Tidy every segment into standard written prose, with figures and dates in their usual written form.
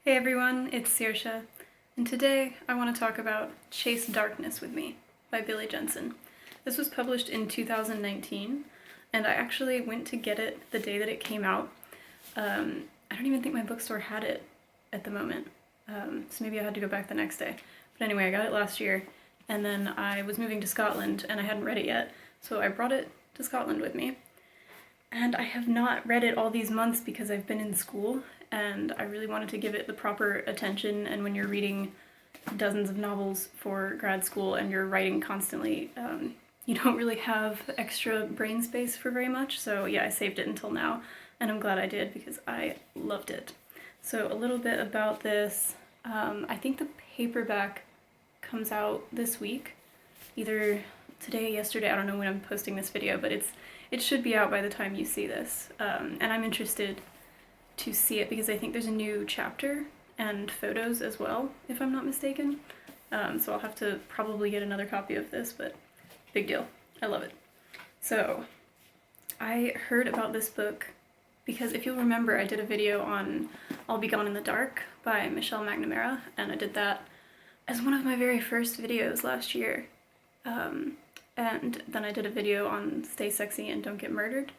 Hey everyone, it's Saoirse, and today I want to talk about Chase Darkness with Me by Billy Jensen. This was published in 2019, and I actually went to get it the day that it came out. I don't even think my bookstore had it at the moment, so maybe I had to go back the next day. But anyway, I got it last year, and then I was moving to Scotland, and I hadn't read it yet, so I brought it to Scotland with me. And I have not read it all these months because I've been in school, and I really wanted to give it the proper attention. And when you're reading dozens of novels for grad school and you're writing constantly, you don't really have extra brain space for very much. So yeah, I saved it until now, and I'm glad I did because I loved it. So a little bit about this. I think the paperback comes out this week, either today, yesterday, I don't know when I'm posting this video, but it should be out by the time you see this. And I'm interested to see it because I think there's a new chapter and photos as well, if I'm not mistaken. So I'll have to probably get another copy of this, but big deal. I love it. So I heard about this book because if you'll remember, I did a video on I'll Be Gone in the Dark by Michelle McNamara, and I did that as one of my very first videos last year. And then I did a video on Stay Sexy and Don't Get Murdered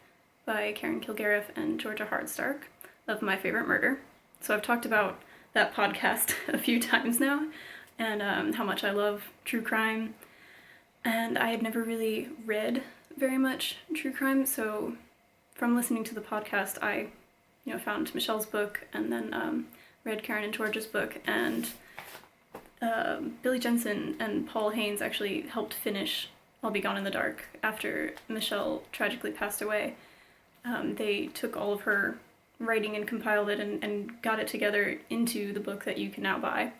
by Karen Kilgariff and Georgia Hardstark of My Favorite Murder. So I've talked about that podcast a few times now, and how much I love true crime. And I had never really read very much true crime, so from listening to the podcast, I found Michelle's book and then read Karen and Georgia's book, and Billy Jensen and Paul Haynes actually helped finish I'll Be Gone in the Dark after Michelle tragically passed away. They took all of her writing and compiled it and got it together into the book that you can now buy.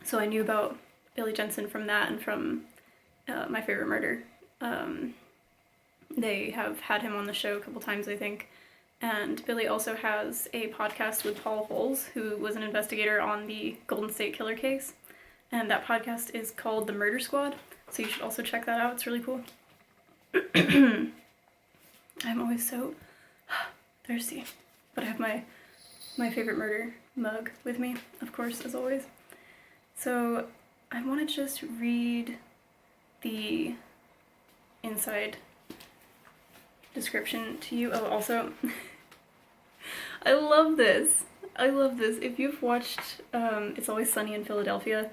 So I knew about Billy Jensen from that and from My Favorite Murder. They have had him on the show a couple times, I think. And Billy also has a podcast with Paul Holes, who was an investigator on the Golden State Killer case. And that podcast is called The Murder Squad, so you should also check that out. It's really cool. I'm always so thirsty. But I have my favorite murder mug with me, of course, as always. So I want to just read the inside description to you. Oh, also, I love this. If you've watched It's Always Sunny in Philadelphia,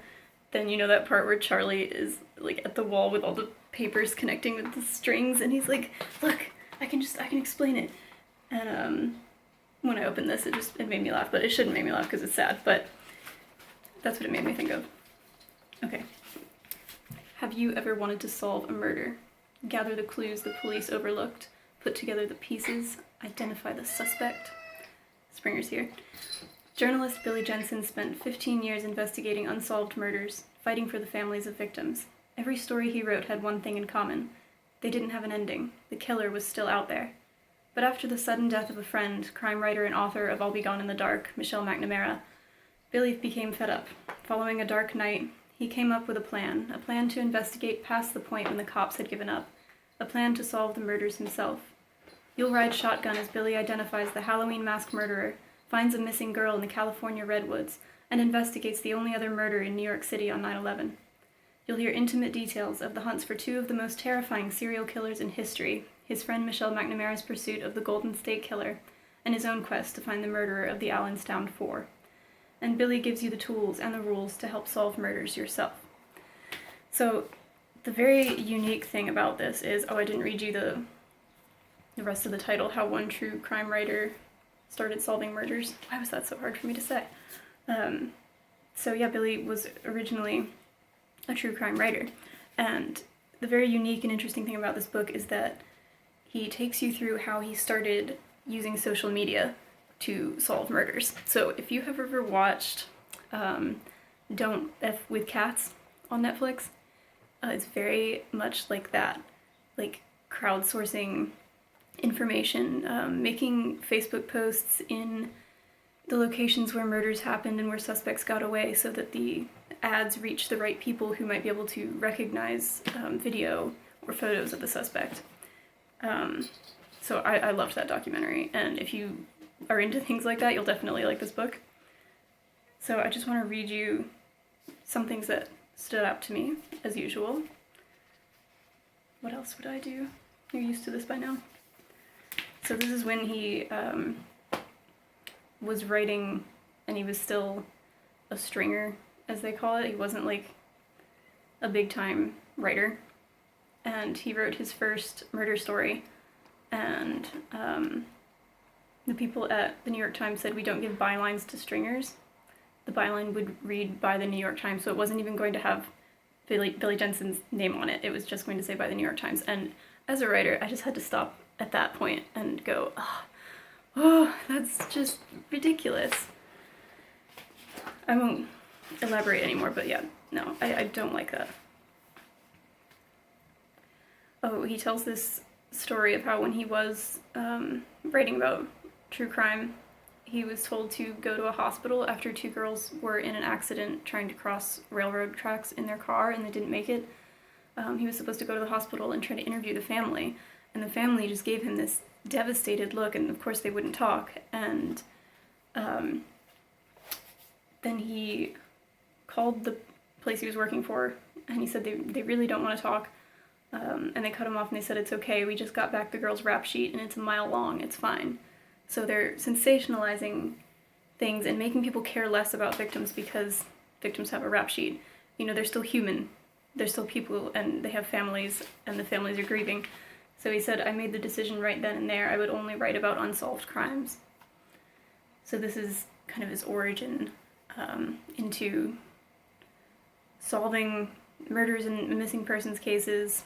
then you know that part where Charlie is like at the wall with all the papers connecting with the strings, and he's like, "Look, I can explain it." And when I opened this, it made me laugh, but it shouldn't make me laugh because it's sad. But that's what it made me think of. Okay. Have you ever wanted to solve a murder? Gather the clues the police overlooked, put together the pieces, identify the suspect? Springer's here. Journalist Billy Jensen spent 15 years investigating unsolved murders, fighting for the families of victims. Every story he wrote had one thing in common. They didn't have an ending. The killer was still out there. But after the sudden death of a friend, crime writer and author of I'll Be Gone in the Dark, Michelle McNamara, Billy became fed up. Following a dark night, he came up with a plan to investigate past the point when the cops had given up, a plan to solve the murders himself. You'll ride shotgun as Billy identifies the Halloween masked murderer, finds a missing girl in the California redwoods, and investigates the only other murder in New York City on 9/11. You'll hear intimate details of the hunts for two of the most terrifying serial killers in history, his friend Michelle McNamara's pursuit of the Golden State Killer, and his own quest to find the murderer of the Allenstown Four. And Billy gives you the tools and the rules to help solve murders yourself. So the very unique thing about this is, I didn't read you the rest of the title, How One True Crime Writer Started Solving Murders. Why was that so hard for me to say? So yeah, Billy was originally a true crime writer. And the very unique and interesting thing about this book is that he takes you through how he started using social media to solve murders. So if you have ever watched Don't F with Cats on Netflix, it's very much like that, like crowdsourcing information, making Facebook posts in the locations where murders happened and where suspects got away so that the ads reach the right people who might be able to recognize video or photos of the suspect. So I loved that documentary, and if you are into things like that, you'll definitely like this book. So I just want to read you some things that stood out to me, as usual. What else would I do? You're used to this by now. So this is when he was writing, and he was still a stringer, as they call it. He wasn't like a big-time writer. And he wrote his first murder story, and the people at the New York Times said, "We don't give bylines to stringers." The byline would read by the New York Times, so it wasn't even going to have Billy Jensen's name on it. It was just going to say by the New York Times. And as a writer, I just had to stop at that point and go, oh, that's just ridiculous. I won't elaborate anymore, but yeah, no, I don't like that. Oh, he tells this story of how when he was writing about true crime, he was told to go to a hospital after two girls were in an accident trying to cross railroad tracks in their car and they didn't make it. He was supposed to go to the hospital and try to interview the family, and the family just gave him this devastated look, and of course they wouldn't talk. And then he called the place he was working for, and he said they really don't want to talk. And they cut him off and they said, "It's okay, we just got back the girl's rap sheet and it's a mile long, it's fine." So they're sensationalizing things and making people care less about victims because victims have a rap sheet. You know, they're still human. They're still people, and they have families, and the families are grieving. So he said, "I made the decision right then and there. I would only write about unsolved crimes." So this is kind of his origin into solving murders and missing persons cases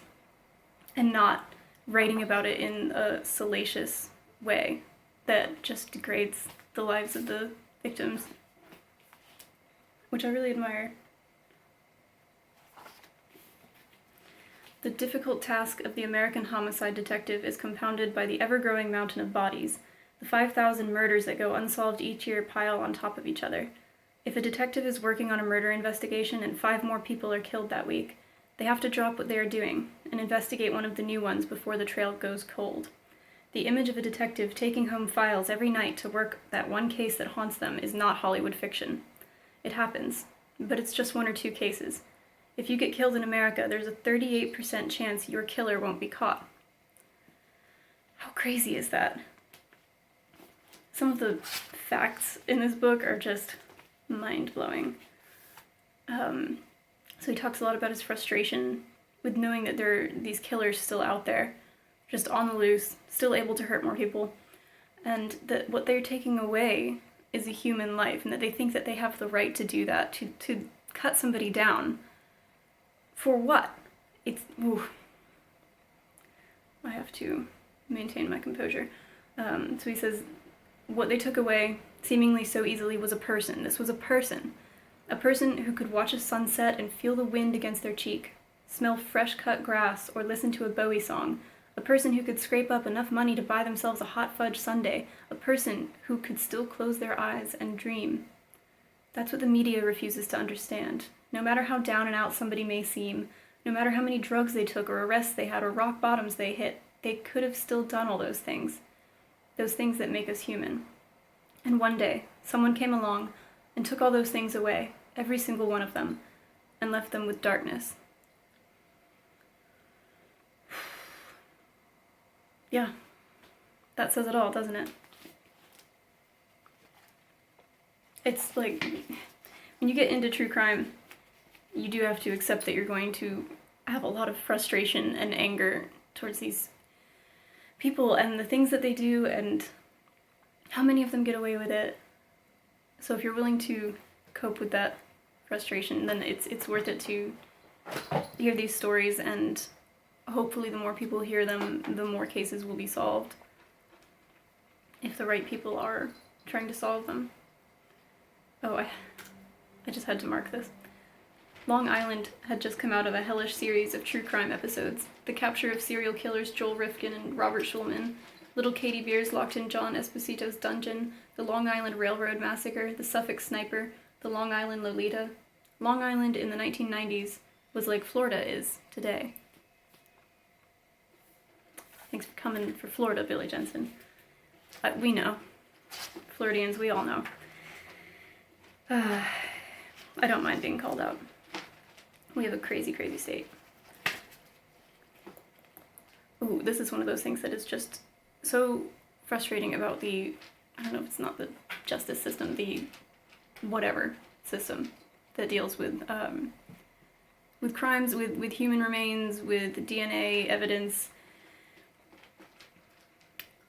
and not writing about it in a salacious way that just degrades the lives of the victims, which I really admire. The difficult task of the American homicide detective is compounded by the ever-growing mountain of bodies. The 5,000 murders that go unsolved each year pile on top of each other. If a detective is working on a murder investigation and 5 more people are killed that week, they have to drop what they are doing and investigate one of the new ones before the trail goes cold. The image of a detective taking home files every night to work that one case that haunts them is not Hollywood fiction. It happens, but it's just 1 or 2 cases. If you get killed in America, there's a 38% chance your killer won't be caught. How crazy is that? Some of the facts in this book are just mind-blowing. So he talks a lot about his frustration with knowing that there are these killers still out there, just on the loose, still able to hurt more people, and that what they're taking away is a human life, and that they think that they have the right to do that, to cut somebody down. For what? Oof. I have to maintain my composure. So he says, what they took away seemingly so easily was a person. This was a person. A person who could watch a sunset and feel the wind against their cheek, smell fresh-cut grass, or listen to a Bowie song. A person who could scrape up enough money to buy themselves a hot fudge sundae. A person who could still close their eyes and dream. That's what the media refuses to understand. No matter how down and out somebody may seem, no matter how many drugs they took or arrests they had or rock bottoms they hit, they could have still done all those things that make us human. And one day, someone came along and took all those things away, every single one of them, and left them with darkness. Yeah, that says it all, doesn't it? It's like, when you get into true crime, you do have to accept that you're going to have a lot of frustration and anger towards these people and the things that they do and how many of them get away with it. So if you're willing to cope with that frustration, then it's worth it to hear these stories, and hopefully the more people hear them, the more cases will be solved, if the right people are trying to solve them. Oh, I just had to mark this. Long Island had just come out of a hellish series of true crime episodes. The capture of serial killers Joel Rifkin and Robert Schulman, little Katie Beers locked in John Esposito's dungeon, the Long Island Railroad Massacre, the Suffolk Sniper, the Long Island Lolita. Long Island in the 1990s was like Florida is today. Thanks for coming for Florida, Billy Jensen. We know. Floridians, we all know. I don't mind being called out. We have a crazy, crazy state. Ooh, this is one of those things that is just so frustrating about the, I don't know if it's not the justice system, the whatever system that deals with crimes, with human remains, with DNA evidence.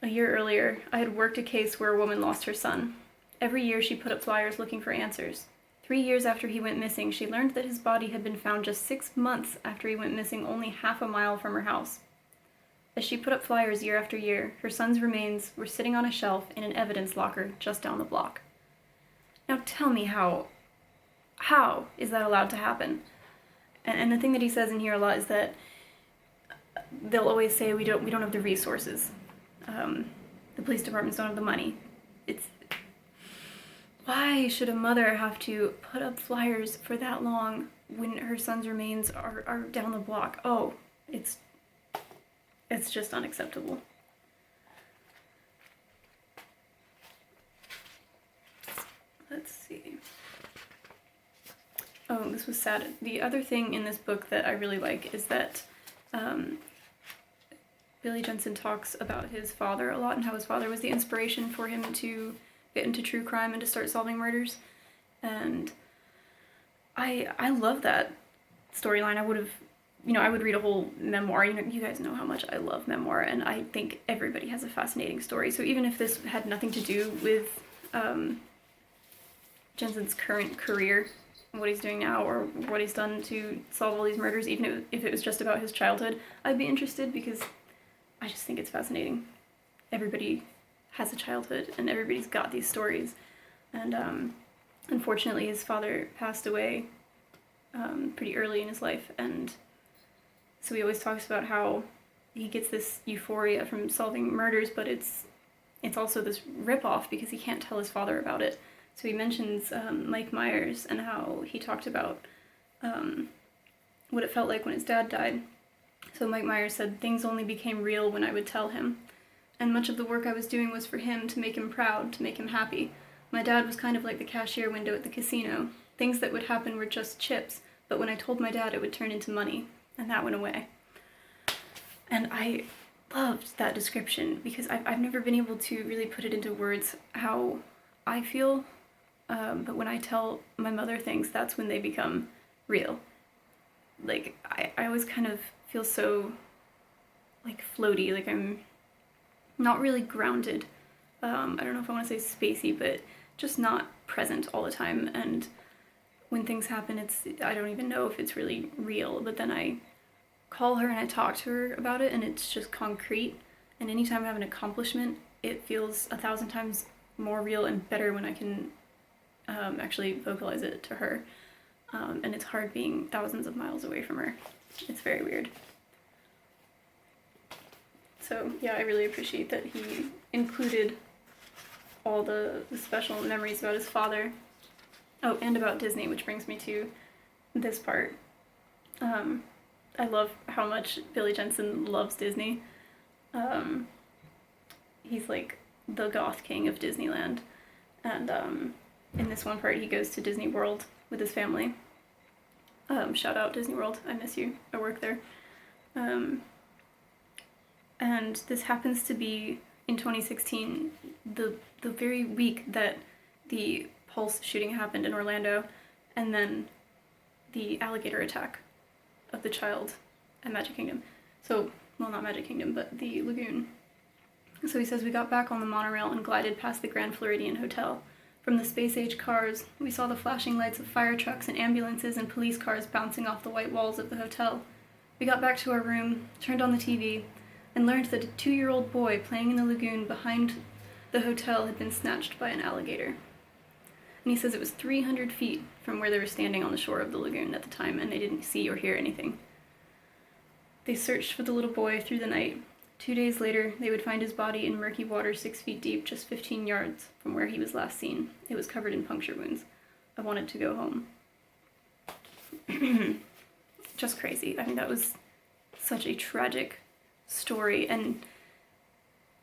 A year earlier, I had worked a case where a woman lost her son. Every year she put up flyers looking for answers. 3 years after he went missing, she learned that his body had been found just 6 months after he went missing, only half a mile from her house. As she put up flyers year after year, her son's remains were sitting on a shelf in an evidence locker just down the block. Now tell me how is that allowed to happen? And the thing that he says in here a lot is that they'll always say we don't have the resources. The police departments don't have the money. Why should a mother have to put up flyers for that long when her son's remains are down the block? Oh, it's just unacceptable. Let's see. Oh, this was sad. The other thing in this book that I really like is that Billy Jensen talks about his father a lot and how his father was the inspiration for him to get into true crime and to start solving murders. And I love that storyline. I would read a whole memoir. You guys know how much I love memoir, and I think everybody has a fascinating story. So even if this had nothing to do with Jensen's current career, what he's doing now, or what he's done to solve all these murders, even if it was just about his childhood, I'd be interested because I just think it's fascinating. Everybody has a childhood, and everybody's got these stories. And unfortunately, his father passed away pretty early in his life, and so he always talks about how he gets this euphoria from solving murders, but it's also this ripoff because he can't tell his father about it. So he mentions Mike Myers and how he talked about what it felt like when his dad died. So Mike Myers said, "Things only became real when I would tell him. And much of the work I was doing was for him, to make him proud, to make him happy. My dad was kind of like the cashier window at the casino. Things that would happen were just chips, but when I told my dad, it would turn into money. And that went away." And I loved that description because I've never been able to really put it into words how I feel. But when I tell my mother things, that's when they become real. Like, I always kind of feel so, like, floaty, like I'm not really grounded. I don't know if I want to say spacey, but just not present all the time. And when things happen, I don't even know if it's really real, but then I call her and I talk to her about it, and it's just concrete. And anytime I have an accomplishment, it feels 1,000 times more real and better when I can actually vocalize it to her. And it's hard being thousands of miles away from her. It's very weird. So yeah, I really appreciate that he included all the special memories about his father. Oh, and about Disney, which brings me to this part. I love how much Billy Jensen loves Disney. He's like the goth king of Disneyland. And in this one part, he goes to Disney World with his family. Shout out Disney World, I miss you, I work there. And this happens to be, in 2016, the very week that the Pulse shooting happened in Orlando, and then the alligator attack of the child at Magic Kingdom. So, well, not Magic Kingdom, but the lagoon. So he says, "We got back on the monorail and glided past the Grand Floridian Hotel. From the space-age cars, we saw the flashing lights of fire trucks and ambulances and police cars bouncing off the white walls of the hotel. We got back to our room, turned on the TV, and learned that a 2-year-old boy playing in the lagoon behind the hotel had been snatched by an alligator." And he says it was 300 feet from where they were standing on the shore of the lagoon at the time, and they didn't see or hear anything. They searched for the little boy through the night. 2 days later, they would find his body in murky water 6 feet deep, just 15 yards from where he was last seen. It was covered in puncture wounds. I wanted to go home. Just crazy. I mean, that was such a tragic story, and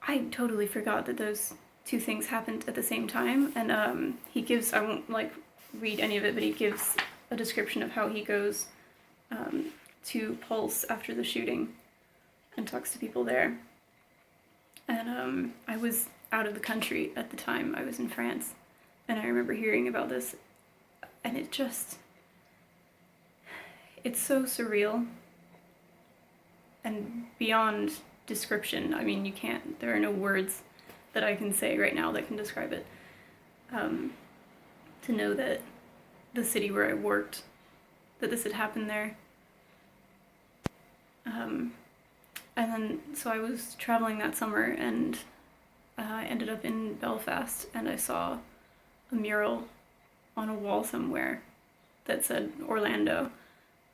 I totally forgot that those two things happened at the same time. And he gives, I won't like read any of it, but he gives a description of how he goes to Pulse after the shooting and talks to people there. And I was out of the country at the time. I was in France, and I remember hearing about this, and it's so surreal and beyond description. I mean, there are no words that I can say right now that can describe it. To know that the city where I worked, that this had happened there. And then, so I was traveling that summer, and I ended up in Belfast, and I saw a mural on a wall somewhere that said Orlando,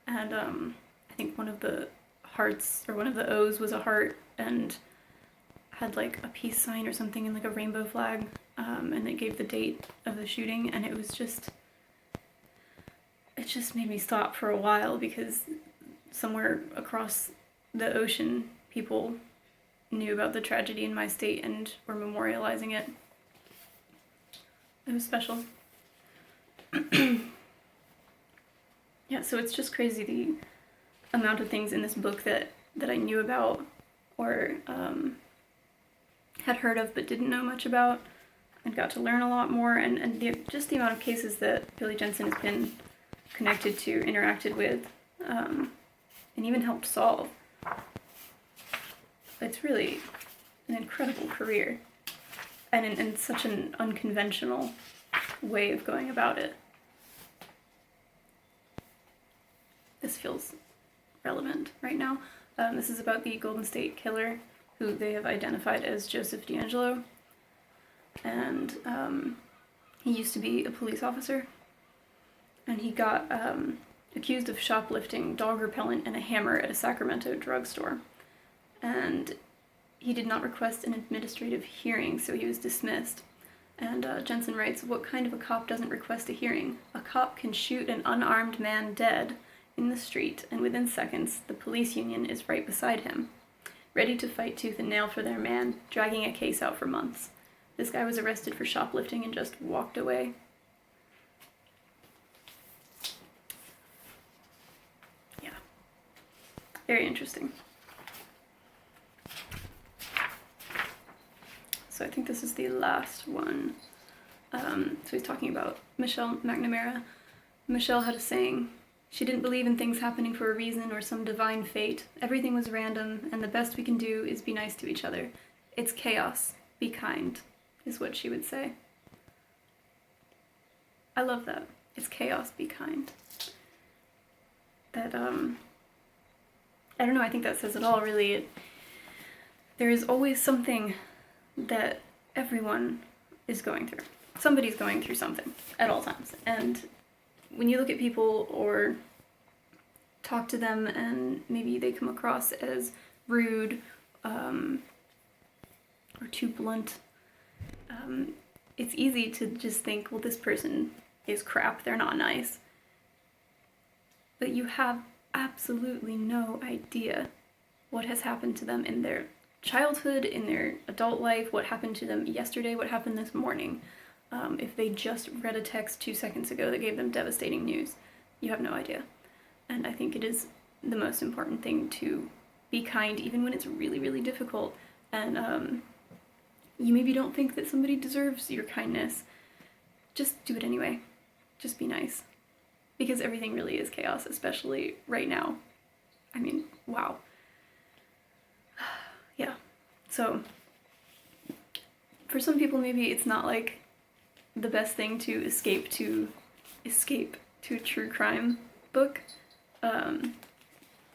and I think one of the hearts, or one of the O's was a heart, and had like a peace sign or something and like a rainbow flag, and it gave the date of the shooting, and it just made me stop for a while, because somewhere across the ocean, people knew about the tragedy in my state and were memorializing it. It was special. Yeah, so it's just crazy the amount of things in this book that I knew about, or had heard of but didn't know much about, and got to learn a lot more, and just the amount of cases that Billy Jensen has been connected to, interacted with, and even helped solve. It's really an incredible career, and in such an unconventional way of going about it. This feels relevant right now. This is about the Golden State Killer, who they have identified as Joseph D'Angelo, and he used to be a police officer, and he got accused of shoplifting dog repellent and a hammer at a Sacramento drugstore, and he did not request an administrative hearing, so he was dismissed. And Jensen writes, "What kind of a cop doesn't request a hearing? A cop can shoot an unarmed man dead in the street, and within seconds, the police union is right beside him, ready to fight tooth and nail for their man, dragging a case out for months. This guy was arrested for shoplifting and just walked away." Yeah. Very interesting. So I think this is the last one. So he's talking about Michelle McNamara. Michelle had a saying, "She didn't believe in things happening for a reason or some divine fate. Everything was random, and the best we can do is be nice to each other. It's chaos. Be kind," is what she would say. I love that. It's chaos. Be kind. That, I don't know, I think that says it all, really. There is always something that everyone is going through. Somebody's going through something at all times. And when you look at people or talk to them and maybe they come across as rude or too blunt, it's easy to just think, well, this person is crap, they're not nice. But you have absolutely no idea what has happened to them in their childhood, in their adult life, what happened to them yesterday, what happened this morning. If they just read a text 2 seconds ago that gave them devastating news, you have no idea. And I think it is the most important thing to be kind, even when it's really, really difficult. And you maybe don't think that somebody deserves your kindness. Just do it anyway. Just be nice. Because everything really is chaos, especially right now. I mean, wow. Yeah. So, for some people, maybe it's not like the best thing to escape to a true crime book,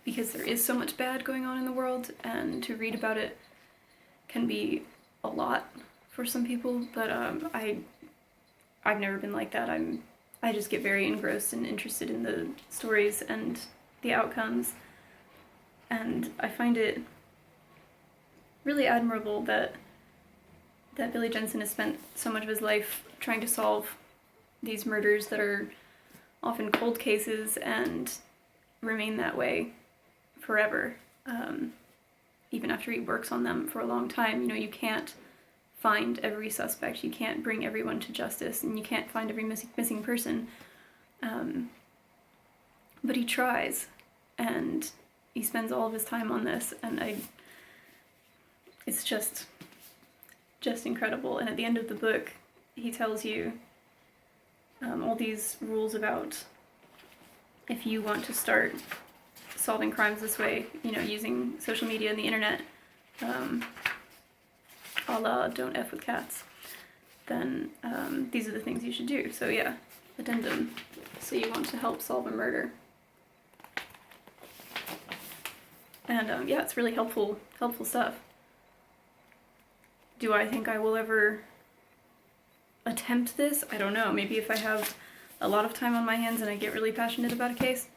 because there is so much bad going on in the world, and to read about it can be a lot for some people. But I've never been like that. I just get very engrossed and interested in the stories and the outcomes, and I find it really admirable that Billy Jensen has spent so much of his life trying to solve these murders that are often cold cases and remain that way forever, even after he works on them for a long time. You know, you can't find every suspect, you can't bring everyone to justice, and you can't find every missing person. But he tries, and he spends all of his time on this, and it's just incredible. And at the end of the book, he tells you all these rules about if you want to start solving crimes this way, using social media and the internet, a la don't F with cats, then these are the things you should do. So yeah, addendum. So you want to help solve a murder. And yeah, it's really helpful stuff. Do I think I will ever attempt this? I don't know. Maybe if I have a lot of time on my hands and I get really passionate about a case.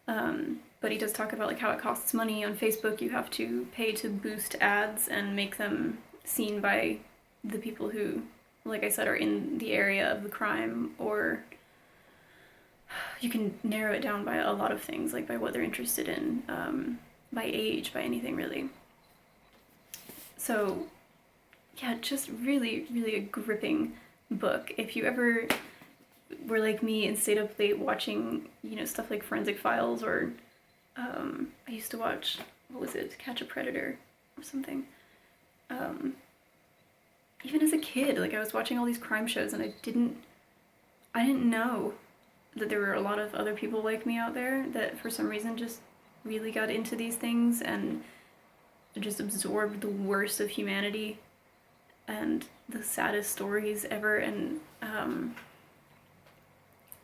But he does talk about like how it costs money on Facebook. You have to pay to boost ads and make them seen by the people who, like I said, are in the area of the crime, or you can narrow it down by a lot of things, like by what they're interested in, by age, by anything really. So yeah, just really, really a gripping book. If you ever were like me and stayed up late watching, stuff like Forensic Files, or I used to watch, what was it, Catch a Predator or something. Even as a kid, like I was watching all these crime shows, and I didn't know that there were a lot of other people like me out there that for some reason just really got into these things and just absorbed the worst of humanity and the saddest stories ever. And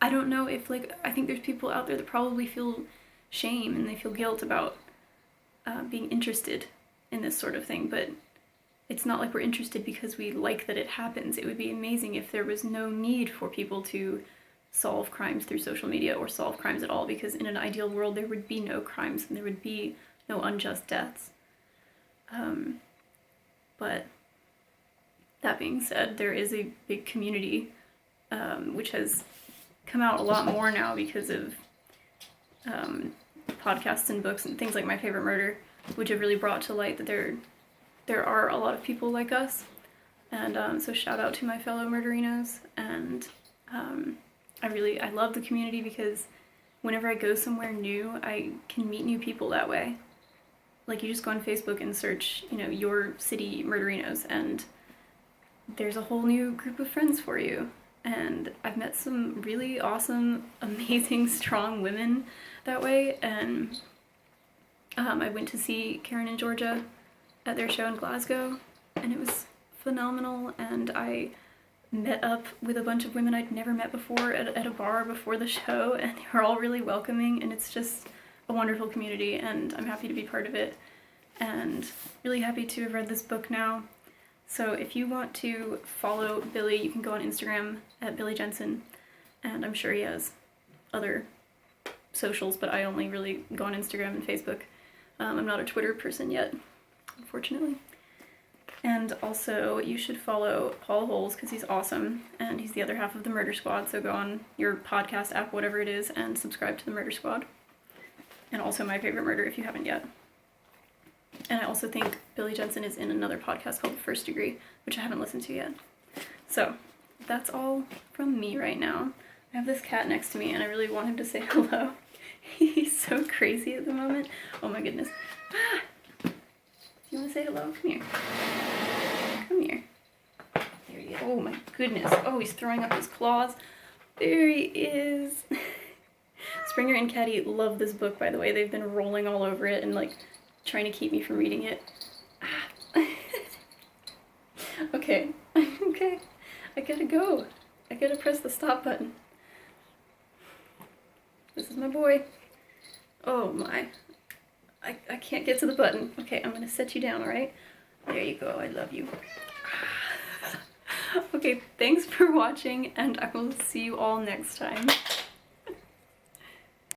I don't know if, I think there's people out there that probably feel shame and they feel guilt about being interested in this sort of thing, but it's not like we're interested because we like that it happens. It would be amazing if there was no need for people to solve crimes through social media or solve crimes at all, because in an ideal world there would be no crimes and there would be no unjust deaths. But that being said, there is a big community which has come out a lot more now because of podcasts and books and things like My Favorite Murder, which have really brought to light that there are a lot of people like us. And so shout out to my fellow murderinos. And I love the community because whenever I go somewhere new, I can meet new people that way. Like, you just go on Facebook and search, your city murderinos, and there's a whole new group of friends for you. And I've met some really awesome, amazing, strong women that way. And I went to see Karen and Georgia at their show in Glasgow, and it was phenomenal. And I met up with a bunch of women I'd never met before at a bar before the show, and they were all really welcoming, and it's just a wonderful community, and I'm happy to be part of it, and really happy to have read this book now. So if you want to follow Billy, you can go on Instagram at Billy Jensen, and I'm sure he has other socials, but I only really go on Instagram and Facebook. I'm not a Twitter person yet, unfortunately. And also, you should follow Paul Holes, because he's awesome, and he's the other half of the Murder Squad, so go on your podcast app, whatever it is, and subscribe to the Murder Squad. And also My Favorite Murder if you haven't yet. And I also think Billy Jensen is in another podcast called First Degree, which I haven't listened to yet. So, that's all from me right now. I have this cat next to me, and I really want him to say hello. He's so crazy at the moment. Oh my goodness. Ah! Do you want to say hello? Come here. Come here. There he is. Oh my goodness. Oh, he's throwing up his claws. There he is. Springer and Caddy love this book, by the way. They've been rolling all over it and, trying to keep me from reading it. Ah. Okay. Okay. I gotta go. I gotta press the stop button. This is my boy. Oh my. I can't get to the button. Okay, I'm gonna set you down, alright? There you go. I love you. Okay, thanks for watching, and I will see you all next time.